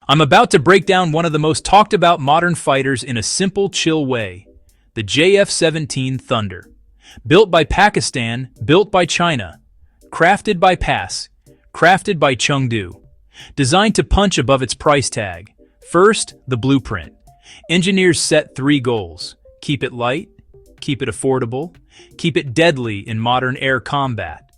I'm about to break down one of the most talked about modern fighters in a simple, chill way. The JF-17 Thunder. Built by Pakistan, built by China. Crafted by PAS, crafted by Chengdu. Designed to punch above its price tag. First, the blueprint. Engineers set 3 goals. Keep it light, keep it affordable, keep it deadly in modern air combat.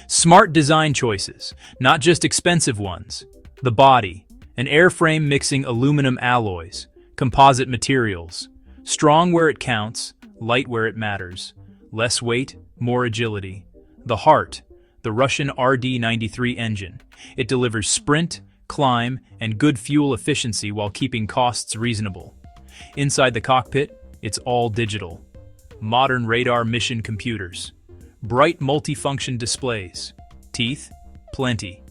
Smart design choices, not just expensive ones. The body, an airframe mixing aluminum alloys, composite materials. Strong where it counts, light where it matters. Less weight, more agility. The heart, the Russian RD-93 engine. It delivers sprint, climb, and good fuel efficiency while keeping costs reasonable. Inside the cockpit, it's all digital. Modern radar mission computers. Bright multifunction displays. Teeth? Plenty.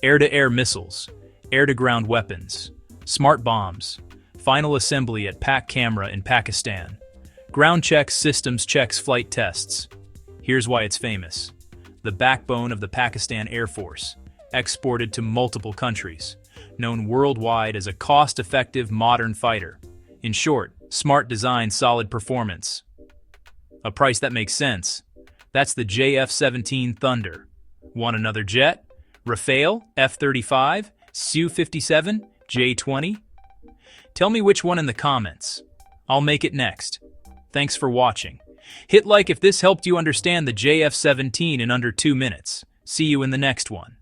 Air-to-air missiles. Air-to-ground weapons. Smart bombs. Final assembly at Pak Camera in Pakistan. Ground checks, systems checks, flight tests. Here's why it's famous. The backbone of the Pakistan Air Force. Exported to multiple countries. Known worldwide as a cost-effective modern fighter. In short, smart design, solid performance. A price that makes sense. That's the JF-17 Thunder. Want another jet? Rafale? F-35? Su-57? J-20? Tell me which one in the comments. I'll make it next. Thanks for watching. Hit like if this helped you understand the JF-17 in under 2 minutes. See you in the next one.